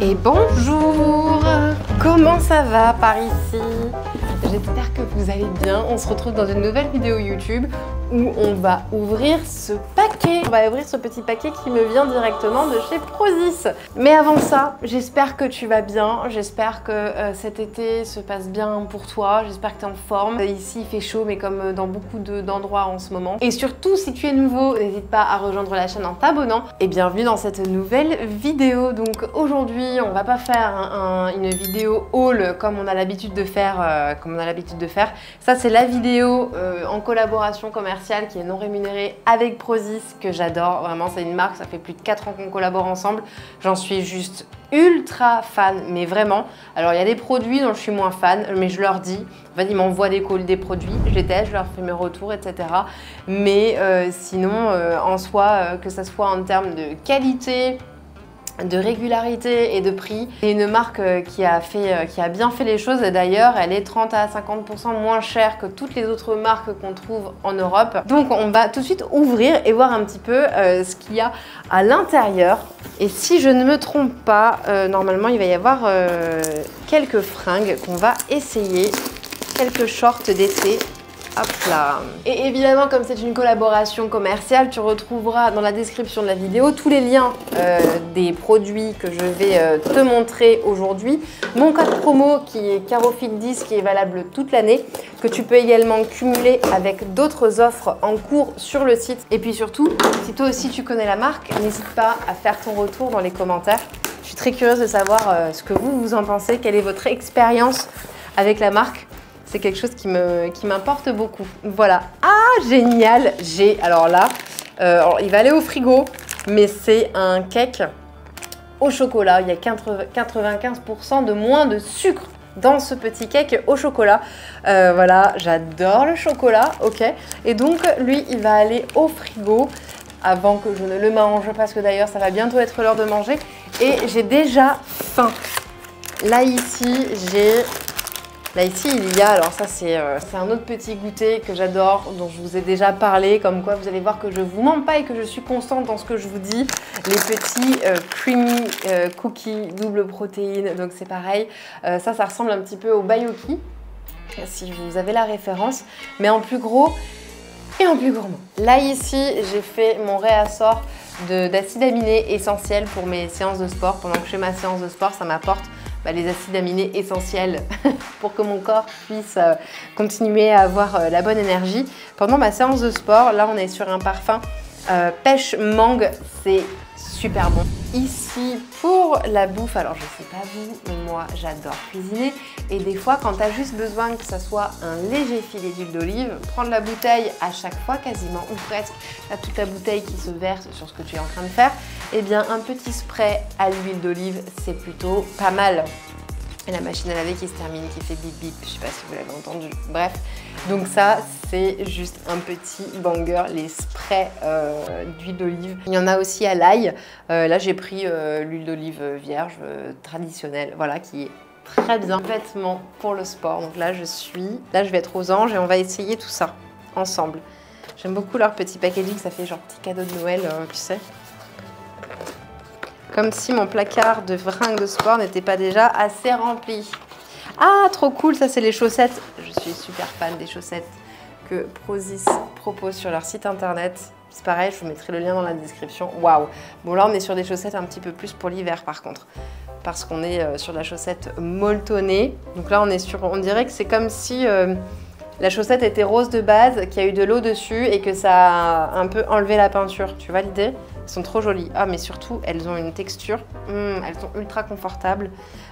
Et bonjour! Comment ça va par ici? J'espère que vous allez bien. On se retrouve dans une nouvelle vidéo YouTube où on va ouvrir ce paquet. On va ouvrir ce petit paquet qui me vient directement de chez Prozis. Mais avant ça, j'espère que tu vas bien. J'espère que cet été se passe bien pour toi. J'espère que tu es en forme. Ici, il fait chaud, mais comme dans beaucoup d'endroits en ce moment. Et surtout, si tu es nouveau, n'hésite pas à rejoindre la chaîne en t'abonnant. Et bienvenue dans cette nouvelle vidéo. Donc aujourd'hui, on va pas faire une vidéo haul comme on a l'habitude de faire. Ça, c'est la vidéo en collaboration commerciale qui est non rémunérée avec Prozis, que j'adore. Vraiment, c'est une marque, ça fait plus de 4 ans qu'on collabore ensemble. J'en suis juste ultra fan, mais vraiment. Alors, il y a des produits dont je suis moins fan, mais je leur dis, en fait, ils m'envoient des produits, je les teste, je leur fais mes retours, etc. Mais sinon, en soi, que ça soit en termes de qualité, de régularité et de prix. C'est une marque qui a bien fait les choses, et d'ailleurs elle est 30 à 50% moins chère que toutes les autres marques qu'on trouve en Europe. Donc on va tout de suite ouvrir et voir un petit peu ce qu'il y a à l'intérieur. Et si je ne me trompe pas, normalement il va y avoir quelques fringues qu'on va essayer, quelques shorts d'été. Hop là. Et évidemment, comme c'est une collaboration commerciale, tu retrouveras dans la description de la vidéo tous les liens des produits que je vais te montrer aujourd'hui. Mon code promo qui est CAROFIT10 qui est valable toute l'année, que tu peux également cumuler avec d'autres offres en cours sur le site. Et puis surtout, si toi aussi tu connais la marque, n'hésite pas à faire ton retour dans les commentaires. Je suis très curieuse de savoir ce que vous en pensez, quelle est votre expérience avec la marque. C'est quelque chose qui m'importe beaucoup. Voilà. Ah, génial! Alors là, il va aller au frigo, mais c'est un cake au chocolat. Il y a 95% de moins de sucre dans ce petit cake au chocolat. Voilà, j'adore le chocolat, ok. Et donc, lui, il va aller au frigo avant que je ne le mange, parce que d'ailleurs, ça va bientôt être l'heure de manger. Et j'ai déjà faim. Là, ici, il y a, alors ça c'est un autre petit goûter que j'adore, dont je vous ai déjà parlé, comme quoi vous allez voir que je vous mens pas et que je suis constante dans ce que je vous dis. Les petits creamy cookies double protéine, donc c'est pareil. Ça ressemble un petit peu au Bayoki, si vous avez la référence, mais en plus gros et en plus gourmand. Là ici, j'ai fait mon réassort d'acides aminés essentiels pour mes séances de sport. Pendant que je fais ma séance de sport, ça m'apporte les acides aminés essentiels pour que mon corps puisse continuer à avoir la bonne énergie. Pendant ma séance de sport, là on est sur un parfum pêche mangue, c'est super bon. Ici pour la bouffe, alors je sais pas vous, mais moi j'adore cuisiner, et des fois quand tu as juste besoin que ça soit un léger filet d'huile d'olive, prendre la bouteille à chaque fois quasiment, ou presque, là toute la bouteille qui se verse sur ce que tu es en train de faire, et bien un petit spray à l'huile d'olive, c'est plutôt pas mal. Et la machine à laver qui se termine, qui fait bip bip, je sais pas si vous l'avez entendu, bref. Donc ça, c'est juste un petit banger, les sprays d'huile d'olive. Il y en a aussi à l'ail. Là, j'ai pris l'huile d'olive vierge traditionnelle, voilà, qui est très bien. Vêtements pour le sport. Donc là, je vais être aux anges et on va essayer tout ça ensemble. J'aime beaucoup leur petit packaging, ça fait genre petit cadeau de Noël, tu sais. Comme si mon placard de fringues de sport n'était pas déjà assez rempli. Ah, trop cool, ça c'est les chaussettes. Je suis super fan des chaussettes que Prozis propose sur leur site internet. C'est pareil, je vous mettrai le lien dans la description. Waouh! Bon, là on est sur des chaussettes un petit peu plus pour l'hiver par contre. Parce qu'on est sur la chaussette molletonnée. Donc là on dirait que c'est comme si la chaussette était rose de base, qu'il y a eu de l'eau dessus et que ça a un peu enlevé la peinture. Tu vois l'idée? Elles sont trop jolies. Ah, mais surtout, elles ont une texture. Elles sont ultra confortables,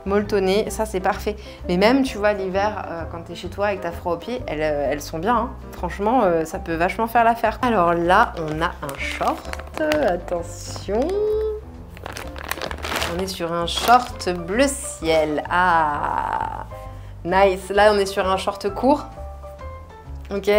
molletonnées. Ça, c'est parfait. Mais même, tu vois, l'hiver, quand tu es chez toi avec ta froid aux pieds, elles sont bien. Hein. Franchement, ça peut vachement faire l'affaire. Alors là, on a un short. Attention. On est sur un short bleu ciel. Ah, nice. Là, on est sur un short court. Ok.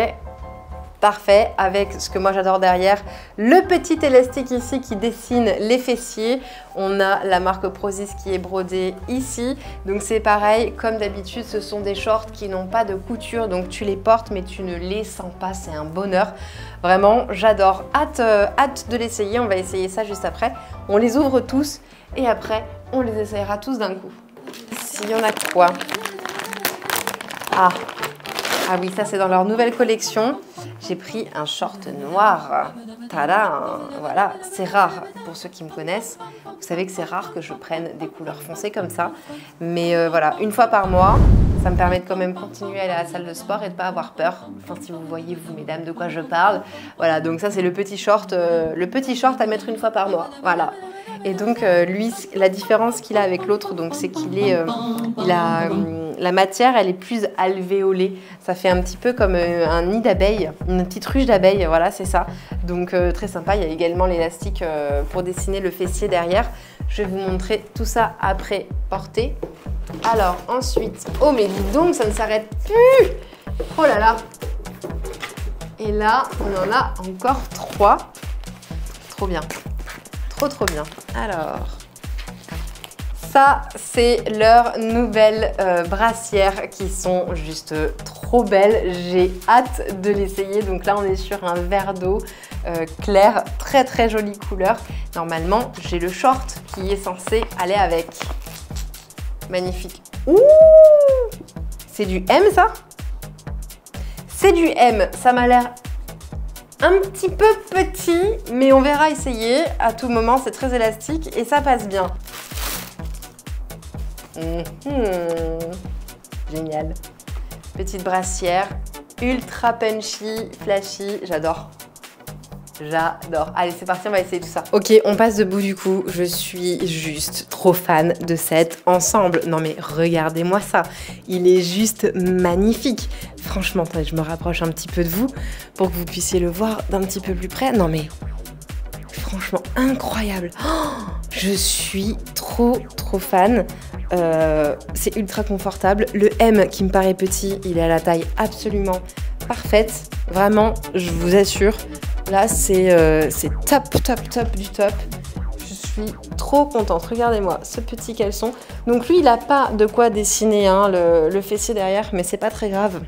parfait avec ce que moi j'adore derrière, le petit élastique ici qui dessine les fessiers. On a la marque Prozis qui est brodée ici. Donc c'est pareil, comme d'habitude, ce sont des shorts qui n'ont pas de couture, donc tu les portes mais tu ne les sens pas, c'est un bonheur. Vraiment, j'adore. Hâte de l'essayer, on va essayer ça juste après. On les ouvre tous et après, on les essayera tous d'un coup. S'il y en a quoi? Ah oui, ça c'est dans leur nouvelle collection. J'ai pris un short noir. Tada! Voilà, c'est rare pour ceux qui me connaissent. Vous savez que c'est rare que je prenne des couleurs foncées comme ça. Mais voilà, une fois par mois, ça me permet de quand même continuer à aller à la salle de sport et de ne pas avoir peur. Enfin, si vous voyez, vous mesdames, de quoi je parle. Voilà, donc ça c'est le petit short à mettre une fois par mois. Voilà. Et donc lui, la différence qu'il a avec l'autre, donc c'est qu'il est, la matière, elle est plus alvéolée. Ça fait un petit peu comme un nid d'abeille, une petite ruche d'abeille, voilà, c'est ça. Donc très sympa. Il y a également l'élastique pour dessiner le fessier derrière. Je vais vous montrer tout ça après portée. Alors ensuite, oh mais dis donc, ça ne s'arrête plus. Oh là là. Et là, on en a encore 3. Trop bien. Trop bien. Alors, ça c'est leurs nouvelles brassières qui sont juste trop belles. J'ai hâte de l'essayer. Donc là on est sur un vert d'eau clair, très jolie couleur. Normalement j'ai le short qui est censé aller avec. Magnifique. Ouh, c'est du M ça? C'est du M, ça m'a l'air un petit peu petit, mais on verra essayer. À tout moment, c'est très élastique et ça passe bien. Génial. Petite brassière, ultra punchy, flashy, j'adore. J'adore. Allez, c'est parti, on va essayer tout ça. Ok, on passe debout du coup. Je suis juste trop fan de cet ensemble. Non mais regardez-moi ça. Il est juste magnifique. Franchement, attendez, je me rapproche un petit peu de vous pour que vous puissiez le voir d'un petit peu plus près. Non mais, franchement, incroyable. Oh, je suis trop fan. C'est ultra confortable. Le M qui me paraît petit, il est à la taille absolument parfaite. Vraiment, je vous assure. Là, c'est top du top. Je suis trop contente. Regardez-moi ce petit caleçon. Donc lui, il n'a pas de quoi dessiner hein, le fessier derrière, mais c'est pas très grave.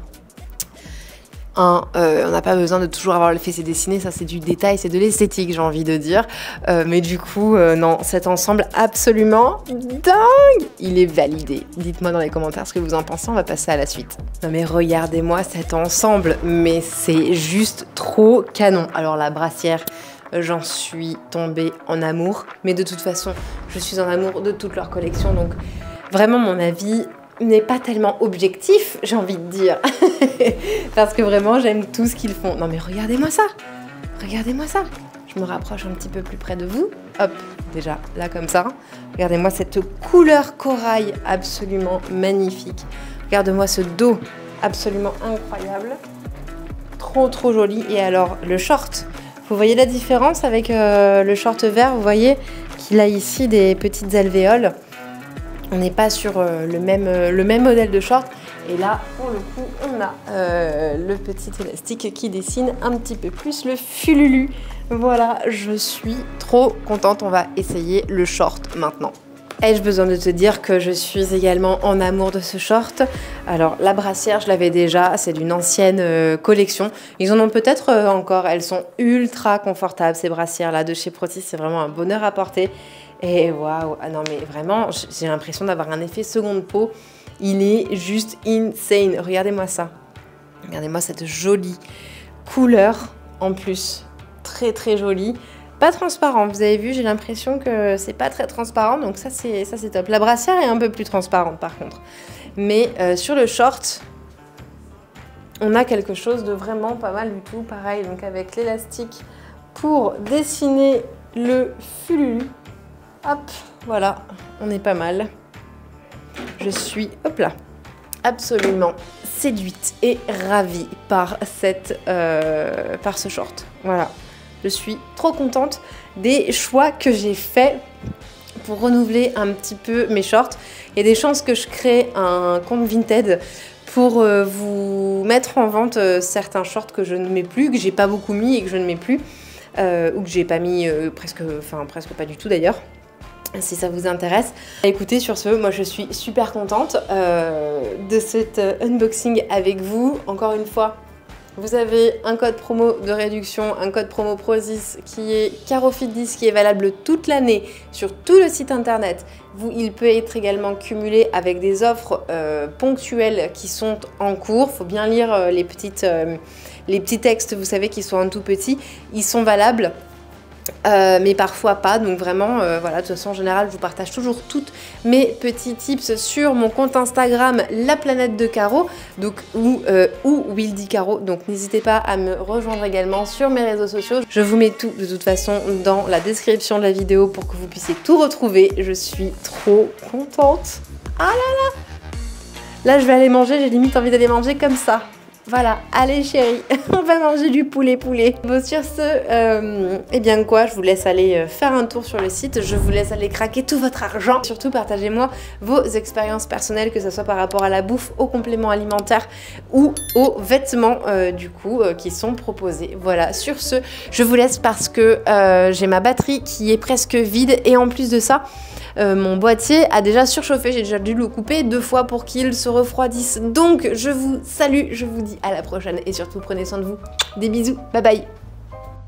On n'a pas besoin de toujours avoir le fessier dessiné, ça c'est du détail, c'est de l'esthétique j'ai envie de dire. Mais du coup, non, cet ensemble absolument dingue. Il est validé. Dites-moi dans les commentaires ce que vous en pensez, on va passer à la suite. Non mais regardez-moi cet ensemble, mais c'est juste trop canon. Alors la brassière, j'en suis tombée en amour. Mais de toute façon, je suis en amour de toute leur collection, donc vraiment mon avis n'est pas tellement objectif, j'ai envie de dire. Parce que vraiment, j'aime tout ce qu'ils font. Non mais regardez-moi ça. Regardez-moi ça. Je me rapproche un petit peu plus près de vous. Hop, déjà, là comme ça. Regardez-moi cette couleur corail absolument magnifique. Regardez-moi ce dos absolument incroyable. Trop joli. Et alors, le short. Vous voyez la différence avec le short vert? Vous voyez qu'il a ici des petites alvéoles. On n'est pas sur le même modèle de short. Et là, pour le coup, on a le petit élastique qui dessine un petit peu plus le fululu. Voilà, je suis trop contente. On va essayer le short maintenant. Ai-je besoin de te dire que je suis également en amour de ce short? Alors, la brassière, je l'avais déjà. C'est d'une ancienne collection. Ils en ont peut-être encore. Elles sont ultra confortables, ces brassières-là de chez Prozis. C'est vraiment un bonheur à porter. Et waouh, ah non mais vraiment, j'ai l'impression d'avoir un effet seconde peau. Il est juste insane. Regardez-moi ça. Regardez-moi cette jolie couleur en plus. Très jolie. Pas transparent, vous avez vu, j'ai l'impression que c'est pas très transparent. Donc ça c'est top. La brassière est un peu plus transparente par contre. Mais sur le short, on a quelque chose de vraiment pas mal du tout. Pareil, donc avec l'élastique pour dessiner le fululu. Hop, voilà, on est pas mal. Je suis, hop là, absolument séduite et ravie par ce short. Voilà, je suis trop contente des choix que j'ai faits pour renouveler un petit peu mes shorts. Il y a des chances que je crée un compte Vinted pour vous mettre en vente certains shorts que je ne mets plus, que j'ai pas beaucoup mis et que je ne mets plus, ou que j'ai pas mis presque pas du tout d'ailleurs. Si ça vous intéresse. Écoutez, sur ce, moi je suis super contente de cet unboxing avec vous. Encore une fois, vous avez un code promo de réduction, un code promo PROS10 qui est CaroFit10, qui est valable toute l'année sur tout le site internet. Il peut être également cumulé avec des offres ponctuelles qui sont en cours. Il faut bien lire les petits textes, vous savez, qui sont en tout petit. Ils sont valables. Mais parfois pas, donc vraiment voilà, de toute façon en général je vous partage toujours toutes mes petits tips sur mon compte Instagram La Planète de Caro, donc ou Wildy Caro, donc n'hésitez pas à me rejoindre également sur mes réseaux sociaux. Je vous mets tout de toute façon dans la description de la vidéo pour que vous puissiez tout retrouver. Je suis trop contente. Ah là là, là je vais aller manger, j'ai limite envie d'aller manger comme ça. Voilà, allez chérie, on va manger du poulet. Bon, sur ce, eh bien quoi, je vous laisse aller faire un tour sur le site, je vous laisse aller craquer tout votre argent. Surtout, partagez-moi vos expériences personnelles, que ce soit par rapport à la bouffe, aux compléments alimentaires ou aux vêtements, du coup, qui sont proposés. Voilà, sur ce, je vous laisse parce que j'ai ma batterie qui est presque vide et en plus de ça, mon boîtier a déjà surchauffé, j'ai déjà dû le couper 2 fois pour qu'il se refroidisse. Donc je vous salue, je vous dis à la prochaine et surtout prenez soin de vous. Des bisous, bye bye.